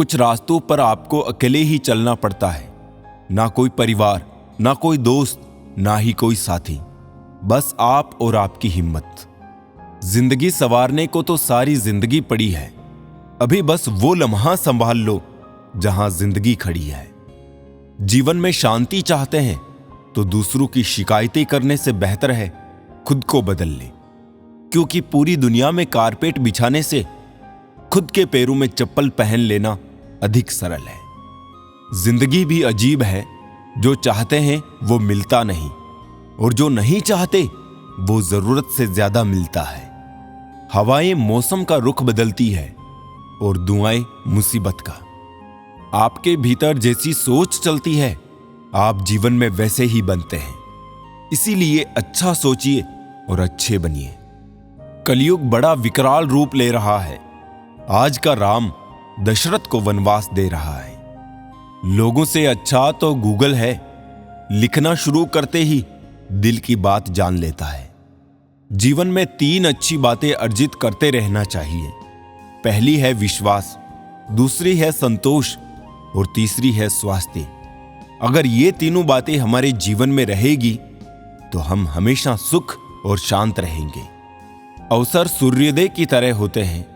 कुछ रास्तों पर आपको अकेले ही चलना पड़ता है। ना कोई परिवार, ना कोई दोस्त, ना ही कोई साथी, बस आप और आपकी हिम्मत। जिंदगी संवारने को तो सारी जिंदगी पड़ी है, अभी बस वो लम्हा संभाल लो जहां जिंदगी खड़ी है। जीवन में शांति चाहते हैं तो दूसरों की शिकायतें करने से बेहतर है खुद को बदल ले, क्योंकि पूरी दुनिया में कारपेट बिछाने से खुद के पैरों में चप्पल पहन लेना अधिक सरल है। जिंदगी भी अजीब है, जो चाहते हैं वो मिलता नहीं, और जो नहीं चाहते वो जरूरत से ज्यादा मिलता है। हवाएं मौसम का रुख बदलती है और दुआएं मुसीबत का। आपके भीतर जैसी सोच चलती है, आप जीवन में वैसे ही बनते हैं। इसीलिए अच्छा सोचिए और अच्छे बनिए। कलयुग बड़ा विकराल रूप ले रहा है। आज का राम दशरथ को वनवास दे रहा है। लोगों से अच्छा तो गूगल है, लिखना शुरू करते ही दिल की बात जान लेता है। जीवन में 3 अच्छी बातें अर्जित करते रहना चाहिए। पहली है विश्वास, दूसरी है संतोष और तीसरी है स्वास्थ्य। अगर ये तीनों बातें हमारे जीवन में रहेगी तो हम हमेशा सुख और शांत रहेंगे। अवसर सूर्योदय की तरह होते हैं,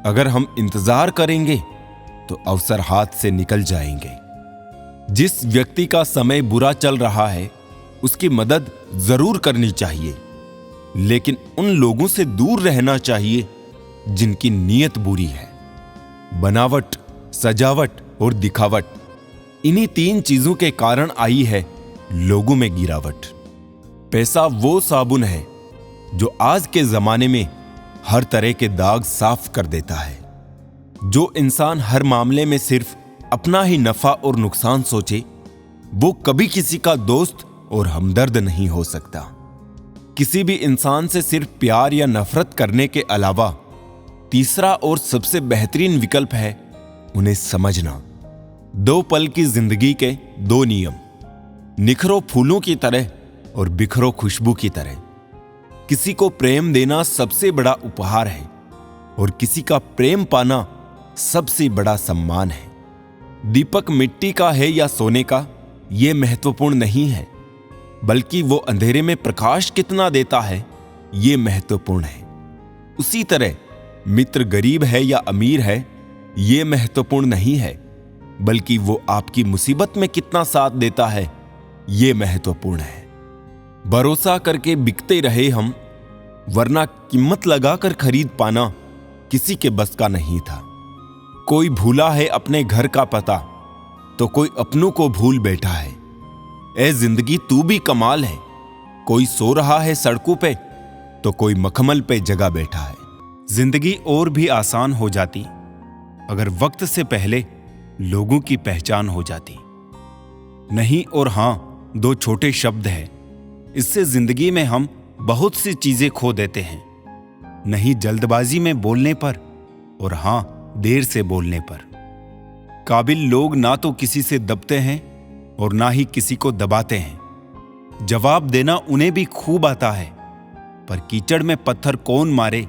अगर हम इंतजार करेंगे तो अवसर हाथ से निकल जाएंगे। जिस व्यक्ति का समय बुरा चल रहा है उसकी मदद जरूर करनी चाहिए, लेकिन उन लोगों से दूर रहना चाहिए जिनकी नीयत बुरी है। बनावट, सजावट और दिखावट, इन्हीं 3 चीजों के कारण आई है लोगों में गिरावट। पैसा वो साबुन है जो आज के जमाने में हर तरह के दाग साफ कर देता है। जो इंसान हर मामले में सिर्फ अपना ही नफा और नुकसान सोचे, वो कभी किसी का दोस्त और हमदर्द नहीं हो सकता। किसी भी इंसान से सिर्फ प्यार या नफरत करने के अलावा तीसरा और सबसे बेहतरीन विकल्प है उन्हें समझना। 2 पल की जिंदगी के 2 नियम, निखरो फूलों की तरह और बिखरो खुशबू की तरह। किसी को प्रेम देना सबसे बड़ा उपहार है और किसी का प्रेम पाना सबसे बड़ा सम्मान है। दीपक मिट्टी का है या सोने का, यह महत्वपूर्ण नहीं है, बल्कि वो अंधेरे में प्रकाश कितना देता है यह महत्वपूर्ण है। उसी तरह मित्र गरीब है या अमीर है, यह महत्वपूर्ण नहीं है, बल्कि वो आपकी मुसीबत में कितना साथ देता है यह महत्वपूर्ण है। भरोसा करके बिकते रहे हम, वरना कीमत लगाकर खरीद पाना किसी के बस का नहीं था। कोई भूला है अपने घर का पता, तो कोई अपनों को भूल बैठा है। ए जिंदगी तू भी कमाल है, कोई सो रहा है सड़कों पे तो कोई मखमल पे जगा बैठा है। जिंदगी और भी आसान हो जाती अगर वक्त से पहले लोगों की पहचान हो जाती। नहीं और हां 2 छोटे शब्द हैं, इससे जिंदगी में हम बहुत सी चीजें खो देते हैं। नहीं जल्दबाजी में बोलने पर, और हां देर से बोलने पर। काबिल लोग ना तो किसी से दबते हैं और ना ही किसी को दबाते हैं। जवाब देना उन्हें भी खूब आता है, पर कीचड़ में पत्थर कौन मारे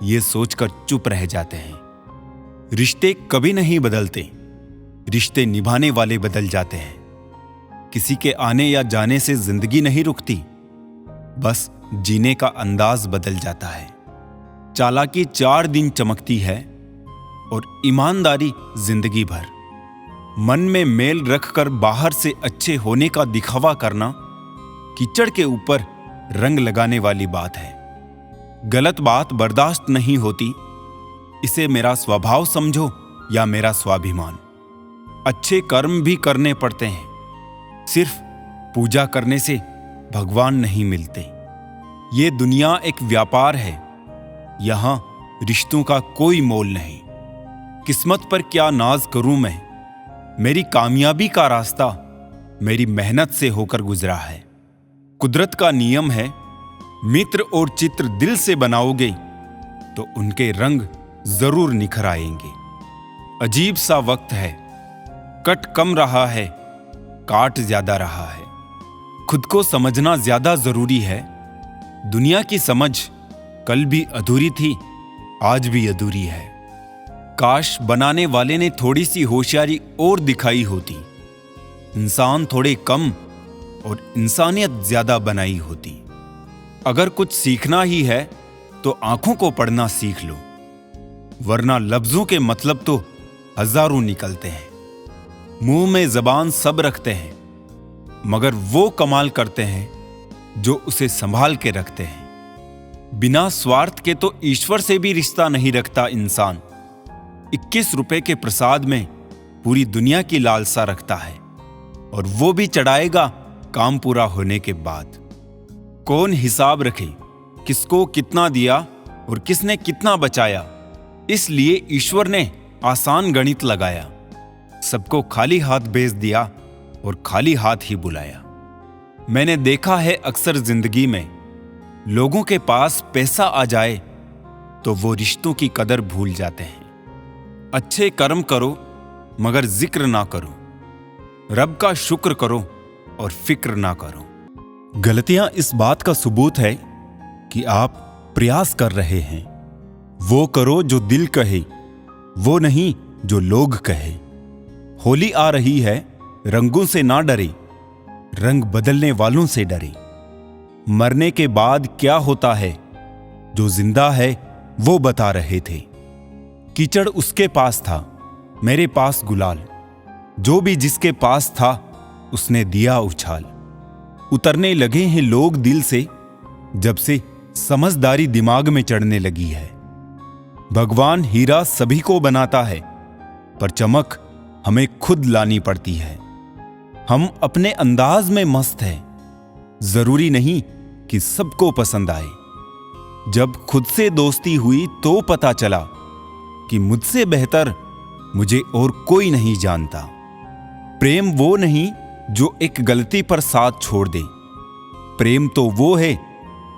ये सोचकर चुप रह जाते हैं। रिश्ते कभी नहीं बदलते, रिश्ते निभाने वाले बदल जाते हैं। किसी के आने या जाने से जिंदगी नहीं रुकती, बस जीने का अंदाज बदल जाता है। चालाकी 4 दिन चमकती है और ईमानदारी जिंदगी भर। मन में मेल रखकर बाहर से अच्छे होने का दिखावा करना कीचड़ के ऊपर रंग लगाने वाली बात है। गलत बात बर्दाश्त नहीं होती, इसे मेरा स्वभाव समझो या मेरा स्वाभिमान। अच्छे कर्म भी करने पड़ते हैं, सिर्फ पूजा करने से भगवान नहीं मिलते। ये दुनिया एक व्यापार है, यहां रिश्तों का कोई मोल नहीं। किस्मत पर क्या नाज करूं मैं, मेरी कामयाबी का रास्ता मेरी मेहनत से होकर गुजरा है। कुदरत का नियम है, मित्र और चित्र दिल से बनाओगे तो उनके रंग जरूर निखर आएंगे। अजीब सा वक्त है, कट कम रहा है, काट ज्यादा रहा है। खुद को समझना ज्यादा जरूरी है। दुनिया की समझ कल भी अधूरी थी, आज भी अधूरी है। काश बनाने वाले ने थोड़ी सी होशियारी और दिखाई होती, इंसान थोड़े कम और इंसानियत ज्यादा बनाई होती। अगर कुछ सीखना ही है तो आंखों को पढ़ना सीख लो, वरना लफ्जों के मतलब तो हजारों निकलते हैं। मुंह में जबान सब रखते हैं, मगर वो कमाल करते हैं जो उसे संभाल के रखते हैं। बिना स्वार्थ के तो ईश्वर से भी रिश्ता नहीं रखता इंसान। 21 रुपए के प्रसाद में पूरी दुनिया की लालसा रखता है, और वो भी चढ़ाएगा काम पूरा होने के बाद। कौन हिसाब रखे किसको कितना दिया और किसने कितना बचाया। इसलिए ईश्वर ने आसान गणित लगाया, सबको खाली हाथ भेज दिया और खाली हाथ ही बुलाया। मैंने देखा है अक्सर जिंदगी में, लोगों के पास पैसा आ जाए तो वो रिश्तों की कदर भूल जाते हैं। अच्छे कर्म करो मगर जिक्र ना करो, रब का शुक्र करो और फिक्र ना करो। गलतियां इस बात का सबूत है कि आप प्रयास कर रहे हैं। वो करो जो दिल कहे, वो नहीं जो लोग कहे। होली आ रही है, रंगों से ना डरे, रंग बदलने वालों से डरे। मरने के बाद क्या होता है, जो जिंदा है वो बता रहे थे। कीचड़ उसके पास था, मेरे पास गुलाल। जो भी जिसके पास था उसने दिया उछाल। उतरने लगे हैं लोग दिल से, जब से समझदारी दिमाग में चढ़ने लगी है। भगवान हीरा सभी को बनाता है, पर चमक हमें खुद लानी पड़ती है। हम अपने अंदाज में मस्त हैं, जरूरी नहीं कि सबको पसंद आए। जब खुद से दोस्ती हुई तो पता चला कि मुझसे बेहतर मुझे और कोई नहीं जानता। प्रेम वो नहीं जो एक गलती पर साथ छोड़ दे, प्रेम तो वो है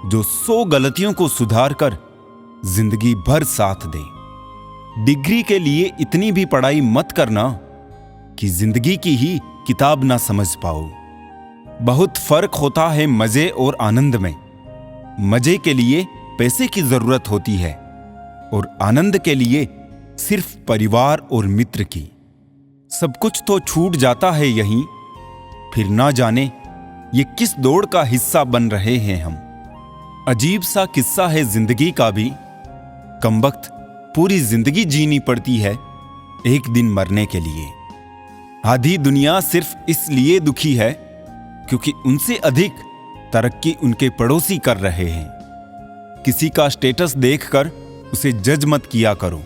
जो 100 गलतियों को सुधार कर जिंदगी भर साथ दे। डिग्री के लिए इतनी भी पढ़ाई मत करना कि जिंदगी की ही किताब ना समझ पाओ। बहुत फर्क होता है मजे और आनंद में। मजे के लिए पैसे की जरूरत होती है और आनंद के लिए सिर्फ परिवार और मित्र की। सब कुछ तो छूट जाता है यहीं, फिर ना जाने ये किस दौड़ का हिस्सा बन रहे हैं हम। अजीब सा किस्सा है जिंदगी का भी, कमबख्त पूरी जिंदगी जीनी पड़ती है एक दिन मरने के लिए। आधी दुनिया सिर्फ इसलिए दुखी है क्योंकि उनसे अधिक तरक्की उनके पड़ोसी कर रहे हैं। किसी का स्टेटस देखकर उसे जज मत किया करो।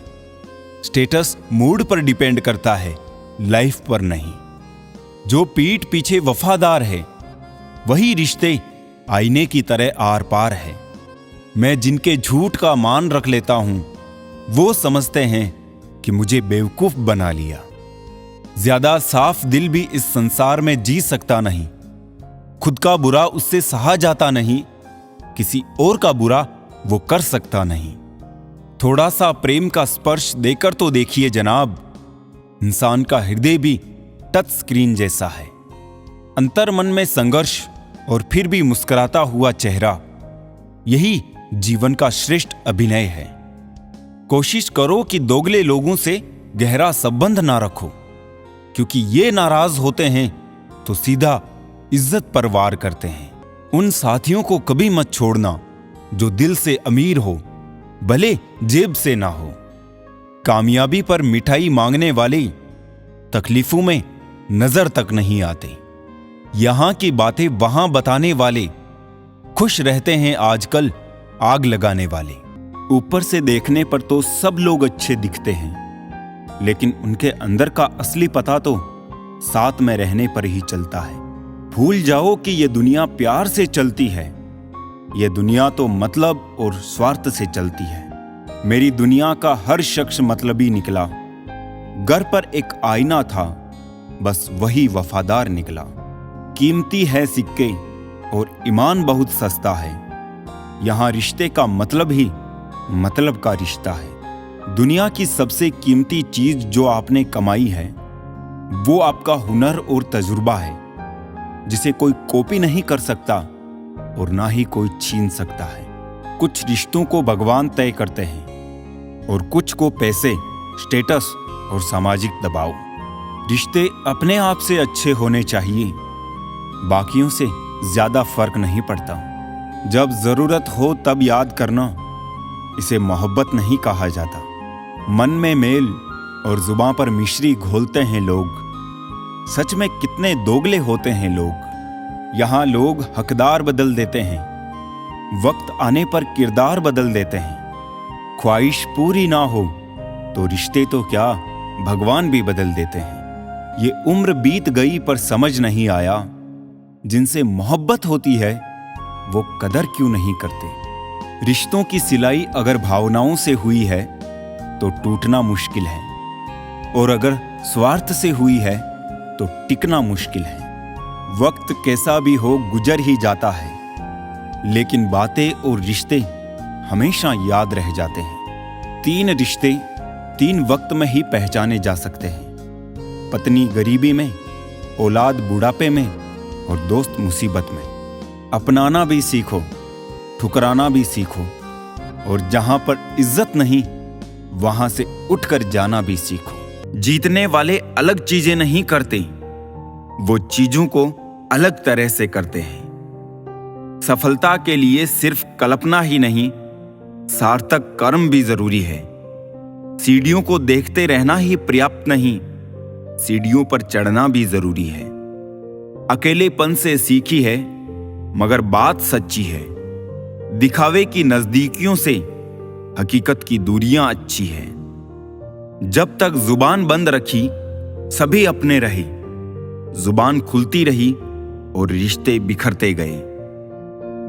स्टेटस मूड पर डिपेंड करता है, लाइफ पर नहीं। जो पीठ पीछे वफादार है वही रिश्ते आईने की तरह आर पार है। मैं जिनके झूठ का मान रख लेता हूं वो समझते हैं कि मुझे बेवकूफ बना लिया। ज्यादा साफ दिल भी इस संसार में जी सकता नहीं। खुद का बुरा उससे सहा जाता नहीं, किसी और का बुरा वो कर सकता नहीं। थोड़ा सा प्रेम का स्पर्श देकर तो देखिए जनाब, इंसान का हृदय भी टच स्क्रीन जैसा है। अंतर मन में संघर्ष और फिर भी मुस्कुराता हुआ चेहरा, यही जीवन का श्रेष्ठ अभिनय है। कोशिश करो कि दोगले लोगों से गहरा संबंध ना रखो, क्योंकि ये नाराज होते हैं तो सीधा इज्जत पर वार करते हैं। उन साथियों को कभी मत छोड़ना जो दिल से अमीर हो, भले जेब से ना हो। कामयाबी पर मिठाई मांगने वाले तकलीफों में नजर तक नहीं आते। यहां की बातें वहां बताने वाले खुश रहते हैं आजकल आग लगाने वाले। ऊपर से देखने पर तो सब लोग अच्छे दिखते हैं, लेकिन उनके अंदर का असली पता तो साथ में रहने पर ही चलता है। भूल जाओ कि ये दुनिया प्यार से चलती है, ये दुनिया तो मतलब और स्वार्थ से चलती है। मेरी दुनिया का हर शख्स मतलबी निकला। घर पर एक आईना था, बस वही वफादार निकला। कीमती है सिक्के और ईमान बहुत सस्ता है। यहां रिश्ते का मतलब ही मतलब का रिश्ता है। दुनिया की सबसे कीमती चीज जो आपने कमाई है वो आपका हुनर और तजुर्बा है, जिसे कोई कॉपी नहीं कर सकता और ना ही कोई छीन सकता है। कुछ रिश्तों को भगवान तय करते हैं और कुछ को पैसे स्टेटस और सामाजिक दबाव। रिश्ते अपने आप से अच्छे होने चाहिए, बाकियों से ज्यादा फर्क नहीं पड़ता। जब जरूरत हो तब याद करना, इसे मोहब्बत नहीं कहा जाता। मन में मेल और जुबां पर मिश्री घोलते हैं लोग। सच में कितने दोगले होते हैं लोग। यहाँ लोग हकदार बदल देते हैं, वक्त आने पर किरदार बदल देते हैं। ख्वाहिश पूरी ना हो तो रिश्ते तो क्या, भगवान भी बदल देते हैं। ये उम्र बीत गई पर समझ नहीं आया, जिनसे मोहब्बत होती है वो कदर क्यों नहीं करते। रिश्तों की सिलाई अगर भावनाओं से हुई है तो टूटना मुश्किल है, और अगर स्वार्थ से हुई है तो टिकना मुश्किल है। वक्त कैसा भी हो गुजर ही जाता है, लेकिन बातें और रिश्ते हमेशा याद रह जाते हैं। 3 रिश्ते 3 वक्त में ही पहचाने जा सकते हैं। पत्नी गरीबी में, औलाद बुढ़ापे में और दोस्त मुसीबत में। अपनाना भी सीखो, ठुकराना भी सीखो, और जहां पर इज्जत नहीं वहां से उठकर जाना भी सीखो। जीतने वाले अलग चीजें नहीं करते, वो चीजों को अलग तरह से करते हैं। सफलता के लिए सिर्फ कल्पना ही नहीं, सार्थक कर्म भी जरूरी है। सीढ़ियों को देखते रहना ही पर्याप्त नहीं, सीढ़ियों पर चढ़ना भी जरूरी है। अकेलेपन से सीखी है, मगर बात सच्ची है। दिखावे की नजदीकियों से हकीकत की दूरियां अच्छी है। जब तक जुबान बंद रखी सभी अपने रहे, जुबान खुलती रही और रिश्ते बिखरते गए।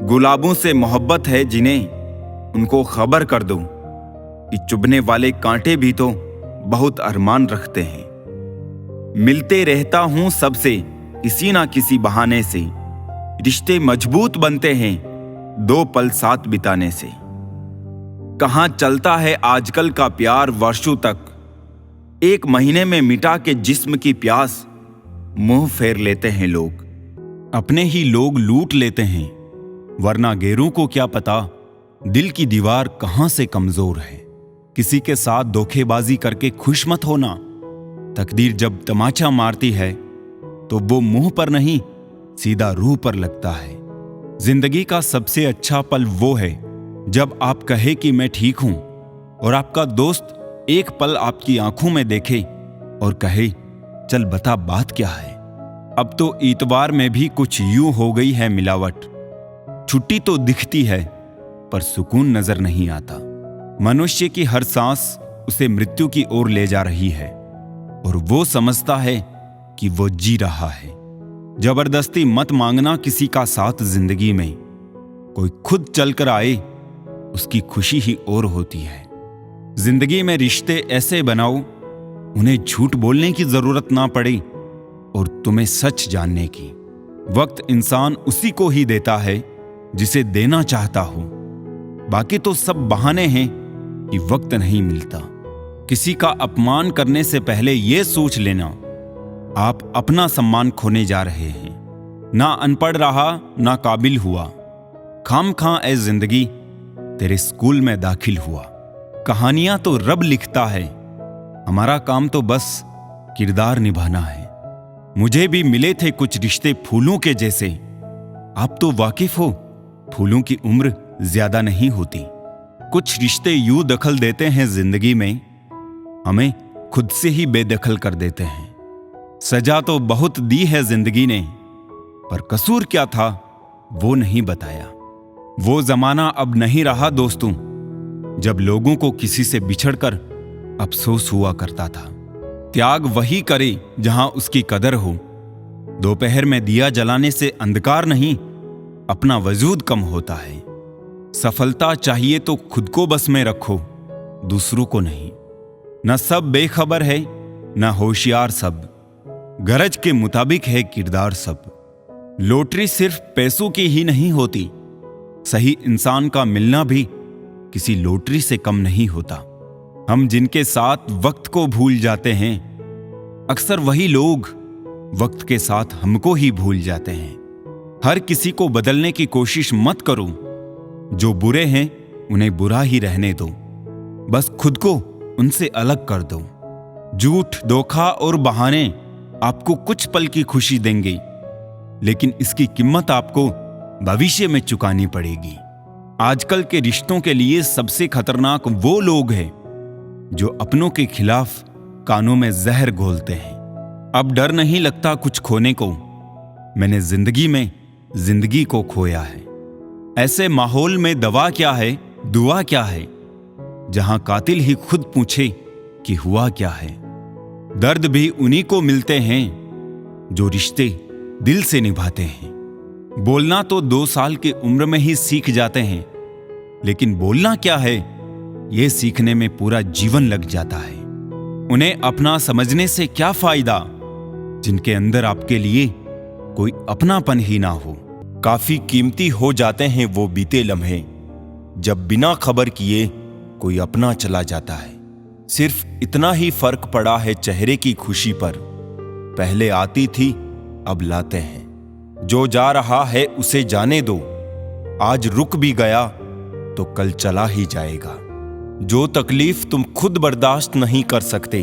गुलाबों से मोहब्बत है जिन्हें, उनको खबर कर दो कि चुभने वाले कांटे भी तो बहुत अरमान रखते हैं। मिलते रहता हूं सबसे किसी ना किसी बहाने से, रिश्ते मजबूत बनते हैं 2 पल साथ बिताने से। कहां चलता है आजकल का प्यार वर्षों तक, 1 महीने में मिटा के जिस्म की प्यास मुंह फेर लेते हैं लोग। अपने ही लोग लूट लेते हैं, वरना गैरों को क्या पता दिल की दीवार कहां से कमजोर है। किसी के साथ धोखेबाजी करके खुश मत होना। तकदीर जब तमाचा मारती है तो वो मुंह पर नहीं, सीधा रूह पर लगता है। जिंदगी का सबसे अच्छा पल वो है जब आप कहे कि मैं ठीक हूं, और आपका दोस्त एक पल आपकी आंखों में देखे और कहे चल बता बात क्या है। अब तो इतवार में भी कुछ यूं हो गई है मिलावट। छुट्टी तो दिखती है पर सुकून नजर नहीं आता। मनुष्य की हर सांस उसे मृत्यु की ओर ले जा रही है, और वो समझता है कि वो जी रहा है। जबरदस्ती मत मांगना किसी का साथ जिंदगी में। कोई खुद चलकर आए, उसकी खुशी ही और होती है। जिंदगी में रिश्ते ऐसे बनाओ उन्हें झूठ बोलने की जरूरत ना पड़े और तुम्हें सच जानने की। वक्त इंसान उसी को ही देता है जिसे देना चाहता हो। बाकी तो सब बहाने हैं कि वक्त नहीं मिलता। किसी का अपमान करने से पहले यह सोच लेना आप अपना सम्मान खोने जा रहे हैं। ना अनपढ़ रहा ना काबिल हुआ, खामखां ए जिंदगी तेरे स्कूल में दाखिल हुआ। कहानियां तो रब लिखता है, हमारा काम तो बस किरदार निभाना है। मुझे भी मिले थे कुछ रिश्ते फूलों के जैसे। आप तो वाकिफ हो, फूलों की उम्र ज्यादा नहीं होती। कुछ रिश्ते यूं दखल देते हैं जिंदगी में, हमें खुद से ही बेदखल कर देते हैं। सजा तो बहुत दी है जिंदगी ने, पर कसूर क्या था वो नहीं बताया। वो जमाना अब नहीं रहा दोस्तों, जब लोगों को किसी से बिछड़कर अफसोस हुआ करता था। त्याग वही करे जहां उसकी कदर हो। दोपहर में दिया जलाने से अंधकार नहीं, अपना वजूद कम होता है। सफलता चाहिए तो खुद को बस में रखो, दूसरों को नहीं। न सब बेखबर है न होशियार सब, गरज के मुताबिक है किरदार सब। लॉटरी सिर्फ पैसों की ही नहीं होती, सही इंसान का मिलना भी किसी लॉटरी से कम नहीं होता। हम जिनके साथ वक्त को भूल जाते हैं, अक्सर वही लोग वक्त के साथ हमको ही भूल जाते हैं। हर किसी को बदलने की कोशिश मत करो, जो बुरे हैं उन्हें बुरा ही रहने दो। बस खुद को उनसे अलग कर दो। झूठ, धोखा और बहाने आपको कुछ पल की खुशी देंगे, लेकिन इसकी कीमत आपको भविष्य में चुकानी पड़ेगी। आजकल के रिश्तों के लिए सबसे खतरनाक वो लोग हैं जो अपनों के खिलाफ कानों में जहर घोलते हैं। अब डर नहीं लगता कुछ खोने को, मैंने जिंदगी में जिंदगी को खोया है। ऐसे माहौल में दवा क्या है, दुआ क्या है, जहां कातिल ही खुद पूछे कि हुआ क्या है। दर्द भी उन्हीं को मिलते हैं जो रिश्ते दिल से निभाते हैं। बोलना तो 2 साल की उम्र में ही सीख जाते हैं, लेकिन बोलना क्या है यह सीखने में पूरा जीवन लग जाता है। उन्हें अपना समझने से क्या फायदा जिनके अंदर आपके लिए कोई अपनापन ही ना हो। काफी कीमती हो जाते हैं वो बीते लम्हे जब बिना खबर किए कोई अपना चला जाता है। सिर्फ इतना ही फर्क पड़ा है चेहरे की खुशी पर, पहले आती थी अब लाते हैं। जो जा रहा है उसे जाने दो, आज रुक भी गया तो कल चला ही जाएगा। जो तकलीफ तुम खुद बर्दाश्त नहीं कर सकते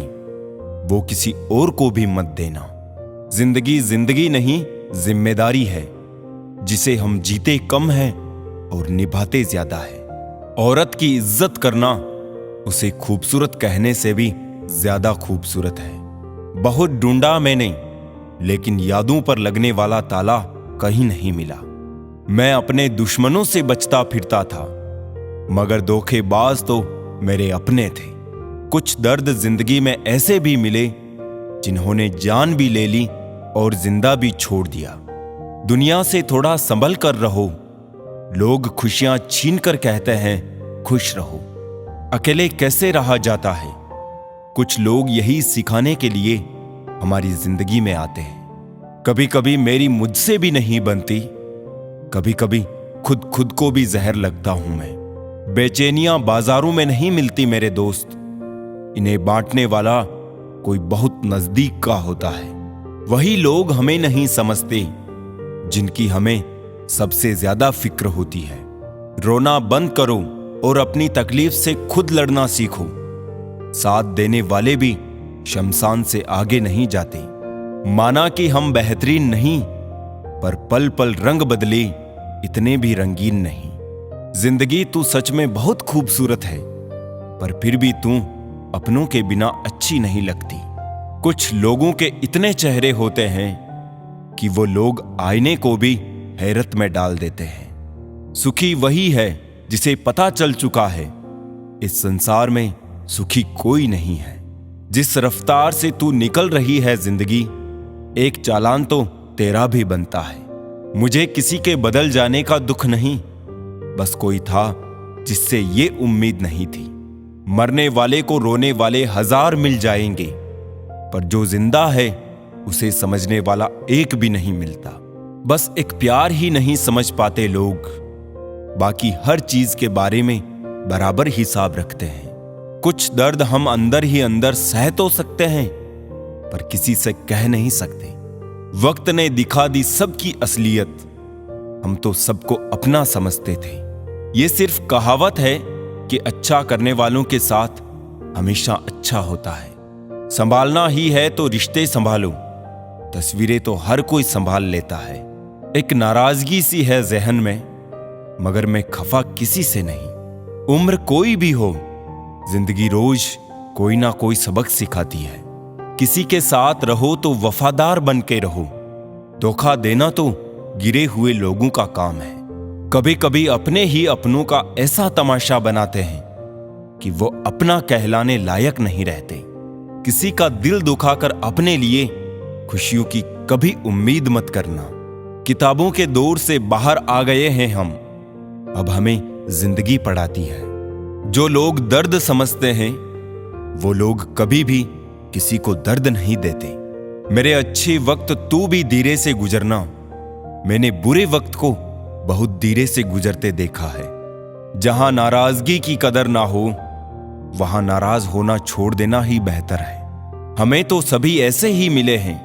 वो किसी और को भी मत देना। जिंदगी जिंदगी नहीं जिम्मेदारी है, जिसे हम जीते कम है और निभाते ज्यादा है। औरत की इज्जत करना उसे खूबसूरत कहने से भी ज्यादा खूबसूरत है। बहुत ढूंढा मैंने, लेकिन यादों पर लगने वाला ताला कहीं नहीं मिला। मैं अपने दुश्मनों से बचता फिरता था, मगर धोखेबाज तो मेरे अपने थे। कुछ दर्द जिंदगी में ऐसे भी मिले जिन्होंने जान भी ले ली और जिंदा भी छोड़ दिया। दुनिया से थोड़ा संभल कर रहो, लोग खुशियां छीन कर कहते हैं खुश रहो। अकेले कैसे रहा जाता है, कुछ लोग यही सिखाने के लिए हमारी जिंदगी में आते हैं। कभी कभी मेरी मुझसे भी नहीं बनती, कभी कभी खुद को भी जहर लगता हूं मैं। बेचैनियां बाजारों में नहीं मिलती मेरे दोस्त, इन्हें बांटने वाला कोई बहुत नजदीक का होता है। वही लोग हमें नहीं समझते जिनकी हमें सबसे ज्यादा फिक्र होती है। रोना बंद करो और अपनी तकलीफ से खुद लड़ना सीखो। साथ देने वाले भी शमशान से आगे नहीं जाते। माना कि हम बेहतरीन नहीं, पर पल पल रंग बदले इतने भी रंगीन नहीं। जिंदगी तू सच में बहुत खूबसूरत है, पर फिर भी तू अपनों के बिना अच्छी नहीं लगती। कुछ लोगों के इतने चेहरे होते हैं कि वो लोग आईने को भी हैरत में डाल देते हैं। सुखी वही है जिसे पता चल चुका है इस संसार में सुखी कोई नहीं है। जिस रफ्तार से तू निकल रही है जिंदगी, एक चालान तो तेरा भी बनता है। मुझे किसी के बदल जाने का दुख नहीं, बस कोई था जिससे ये उम्मीद नहीं थी। मरने वाले को रोने वाले 1000 मिल जाएंगे, पर जो जिंदा है उसे समझने वाला एक भी नहीं मिलता। बस एक प्यार ही नहीं समझ पाते लोग, बाकी हर चीज के बारे में बराबर हिसाब रखते हैं। कुछ दर्द हम अंदर ही अंदर सह तो सकते हैं, पर किसी से कह नहीं सकते। वक्त ने दिखा दी सबकी असलियत, हम तो सबको अपना समझते थे। ये सिर्फ कहावत है कि अच्छा करने वालों के साथ हमेशा अच्छा होता है। संभालना ही है तो रिश्ते संभालो, तस्वीरें तो हर कोई संभाल लेता है। एक नाराजगी सी है जहन में, मगर मैं खफा किसी से नहीं। उम्र कोई भी हो, जिंदगी रोज कोई ना कोई सबक सिखाती है। किसी के साथ रहो तो वफादार बन के रहो, धोखा देना तो गिरे हुए लोगों का काम है। कभी कभी अपने ही अपनों का ऐसा तमाशा बनाते हैं कि वो अपना कहलाने लायक नहीं रहते। किसी का दिल दुखाकर अपने लिए खुशियों की कभी उम्मीद मत करना। किताबों के दौर से बाहर आ गए हैं हम, अब हमें जिंदगी पढ़ाती है। जो लोग दर्द समझते हैं वो लोग कभी भी किसी को दर्द नहीं देते। मेरे अच्छे वक्त तू भी धीरे से गुजरना, मैंने बुरे वक्त को बहुत धीरे से गुजरते देखा है। जहां नाराजगी की कदर ना हो, वहां नाराज होना छोड़ देना ही बेहतर है। हमें तो सभी ऐसे ही मिले हैं,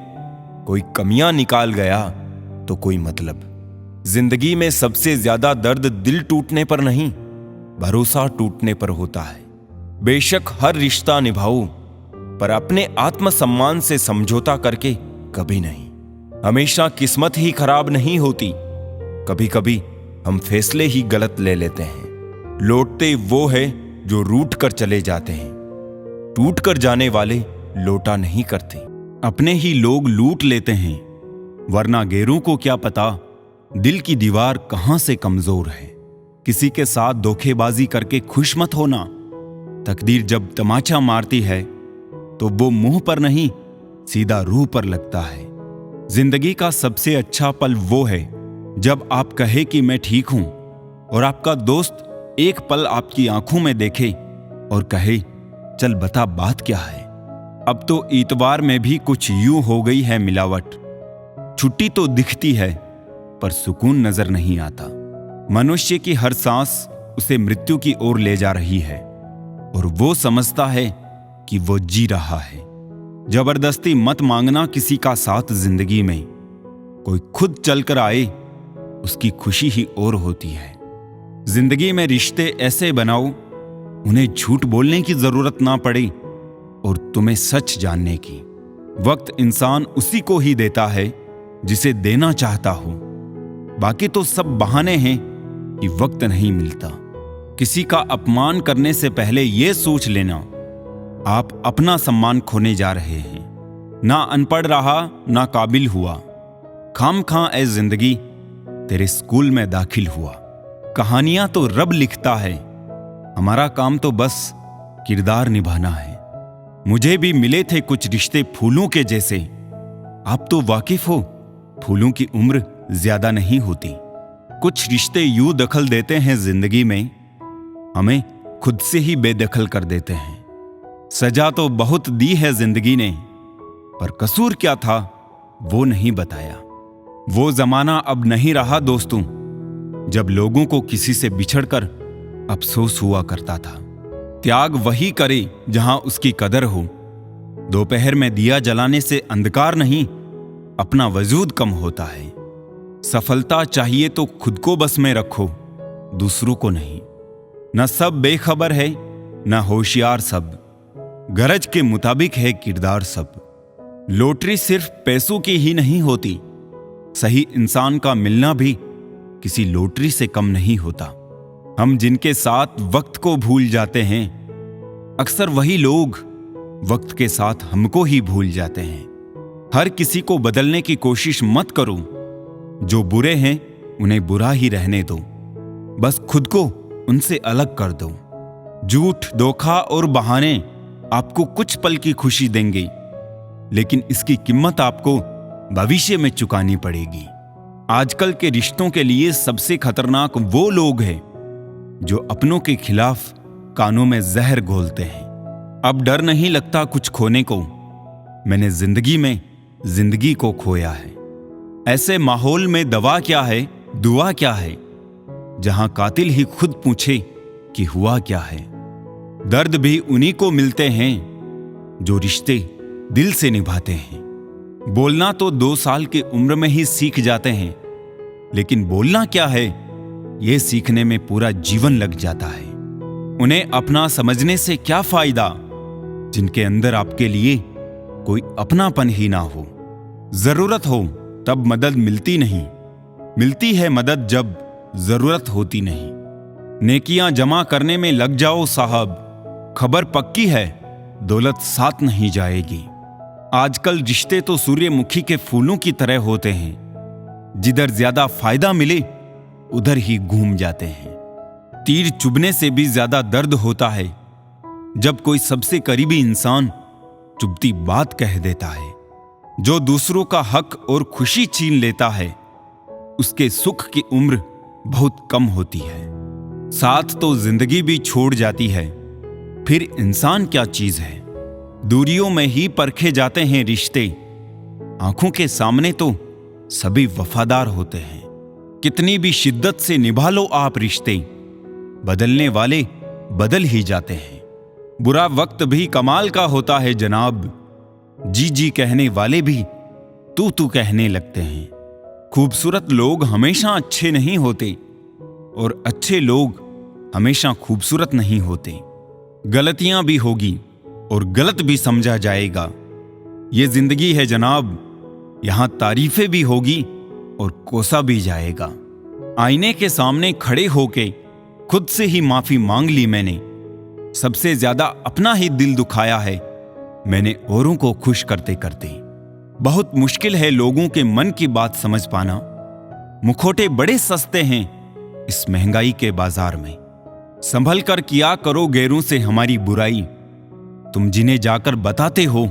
कोई कमियां निकाल गया तो कोई मतलब। जिंदगी में सबसे ज्यादा दर्द दिल टूटने पर नहीं, भरोसा टूटने पर होता है। बेशक हर रिश्ता निभाओ, पर अपने आत्मसम्मान से समझौता करके कभी नहीं। हमेशा किस्मत ही खराब नहीं होती, कभी कभी हम फैसले ही गलत ले लेते हैं। लौटते वो है जो रूठ कर चले जाते हैं, टूट कर जाने वाले लौटा नहीं करते। अपने ही लोग लूट लेते हैं, वरना गैरों को क्या पता दिल की दीवार कहां से कमजोर है। किसी के साथ धोखेबाजी करके खुश मत होना। तकदीर जब तमाचा मारती है तो वो मुंह पर नहीं, सीधा रूह पर लगता है। जिंदगी का सबसे अच्छा पल वो है जब आप कहे कि मैं ठीक हूं, और आपका दोस्त एक पल आपकी आंखों में देखे और कहे चल बता बात क्या है। अब तो इतवार में भी कुछ यूं हो गई है मिलावट। छुट्टी तो दिखती है पर सुकून नजर नहीं आता। मनुष्य की हर सांस उसे मृत्यु की ओर ले जा रही है, और वो समझता है कि वो जी रहा है। जबरदस्ती मत मांगना किसी का साथ जिंदगी में। कोई खुद चलकर आए, उसकी खुशी ही और होती है। जिंदगी में रिश्ते ऐसे बनाओ उन्हें झूठ बोलने की जरूरत ना पड़े और तुम्हें सच जानने की। वक्त इंसान उसी को ही देता है जिसे देना चाहता हो। बाकी तो सब बहाने हैं कि वक्त नहीं मिलता। किसी का अपमान करने से पहले यह सोच लेना आप अपना सम्मान खोने जा रहे हैं। ना अनपढ़ रहा ना काबिल हुआ, खाम खां ए जिंदगी तेरे स्कूल में दाखिल हुआ। कहानियां तो रब लिखता है, हमारा काम तो बस किरदार निभाना है। मुझे भी मिले थे कुछ रिश्ते फूलों के जैसे। आप तो वाकिफ हो, फूलों की उम्र ज्यादा नहीं होती। कुछ रिश्ते यूं दखल देते हैं जिंदगी में, हमें खुद से ही बेदखल कर देते हैं। सजा तो बहुत दी है जिंदगी ने, पर कसूर क्या था वो नहीं बताया। वो जमाना अब नहीं रहा दोस्तों, जब लोगों को किसी से बिछड़कर अफसोस हुआ करता था। त्याग वही करे जहां उसकी कदर हो। दोपहर में दिया जलाने से अंधकार नहीं, अपना वजूद कम होता है। सफलता चाहिए तो खुद को बस में रखो, दूसरों को नहीं। न सब बेखबर है न होशियार सब, गरज के मुताबिक है किरदार सब। लॉटरी सिर्फ पैसों की ही नहीं होती, सही इंसान का मिलना भी किसी लॉटरी से कम नहीं होता। हम जिनके साथ वक्त को भूल जाते हैं, अक्सर वही लोग वक्त के साथ हमको ही भूल जाते हैं। हर किसी को बदलने की कोशिश मत करो, जो बुरे हैं उन्हें बुरा ही रहने दो, बस खुद को उनसे अलग कर दो। झूठ, धोखा और बहाने आपको कुछ पल की खुशी देंगे, लेकिन इसकी कीमत आपको भविष्य में चुकानी पड़ेगी। आजकल के रिश्तों के लिए सबसे खतरनाक वो लोग हैं जो अपनों के खिलाफ कानों में जहर घोलते हैं। अब डर नहीं लगता कुछ खोने को, मैंने जिंदगी में जिंदगी को खोया है। ऐसे माहौल में दवा क्या है, दुआ क्या है, जहां कातिल ही खुद पूछे कि हुआ क्या है। दर्द भी उन्हीं को मिलते हैं जो रिश्ते दिल से निभाते हैं। बोलना तो 2 साल की उम्र में ही सीख जाते हैं, लेकिन बोलना क्या है यह सीखने में पूरा जीवन लग जाता है। उन्हें अपना समझने से क्या फायदा जिनके अंदर आपके लिए कोई अपनापन ही ना हो। जरूरत हो तब मदद मिलती नहीं, मिलती है मदद जब जरूरत होती नहीं। नेकियां जमा करने में लग जाओ साहब, खबर पक्की है दौलत साथ नहीं जाएगी। आजकल रिश्ते तो सूर्यमुखी के फूलों की तरह होते हैं, जिधर ज्यादा फायदा मिले उधर ही घूम जाते हैं। तीर चुभने से भी ज्यादा दर्द होता है जब कोई सबसे करीबी इंसान चुभती बात कह देता है। जो दूसरों का हक और खुशी छीन लेता है, उसके सुख की उम्र बहुत कम होती है। साथ तो जिंदगी भी छोड़ जाती है, फिर इंसान क्या चीज है। दूरियों में ही परखे जाते हैं रिश्ते, आंखों के सामने तो सभी वफादार होते हैं। कितनी भी शिद्दत से निभा लो आप रिश्ते, बदलने वाले बदल ही जाते हैं। बुरा वक्त भी कमाल का होता है जनाब, जी जी कहने वाले भी तू तू कहने लगते हैं। खूबसूरत लोग हमेशा अच्छे नहीं होते और अच्छे लोग हमेशा खूबसूरत नहीं होते। गलतियां भी होगी और गलत भी समझा जाएगा। ये जिंदगी है जनाब, यहां तारीफें भी होगी और कोसा भी जाएगा। आईने के सामने खड़े होके खुद से ही माफी मांग ली मैंने। सबसे ज्यादा अपना ही दिल दुखाया है मैंने औरों को खुश करते करते। बहुत मुश्किल है लोगों के मन की बात समझ पाना। मुखौटे बड़े सस्ते हैं इस महंगाई के बाजार में। संभल कर किया करो गैरों से हमारी बुराई। तुम जिन्हें जाकर बताते हो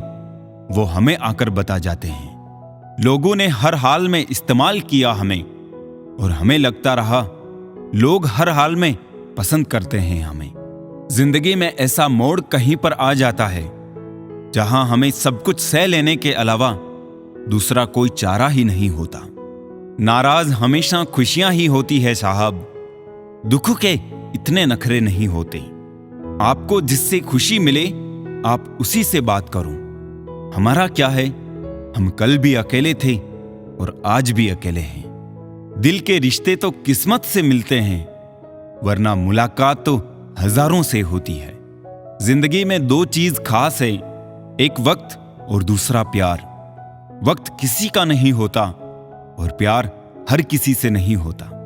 वो हमें आकर बता जाते हैं। लोगों ने हर हाल में इस्तेमाल किया हमें और हमें लगता रहा लोग हर हाल में पसंद करते हैं हमें। जिंदगी में ऐसा मोड़ कहीं पर आ जाता है जहां हमें सब कुछ सह लेने के अलावा दूसरा कोई चारा ही नहीं होता। नाराज हमेशा खुशियां ही होती है साहब, दुख के इतने नखरे नहीं होते। आपको जिससे खुशी मिले आप उसी से बात करो। हमारा क्या है, हम कल भी अकेले थे और आज भी अकेले हैं। दिल के रिश्ते तो किस्मत से मिलते हैं, वरना मुलाकात तो हजारों से होती है। जिंदगी में दो चीज खास है, एक वक्त और दूसरा प्यार। वक्त किसी का नहीं होता और प्यार हर किसी से नहीं होता।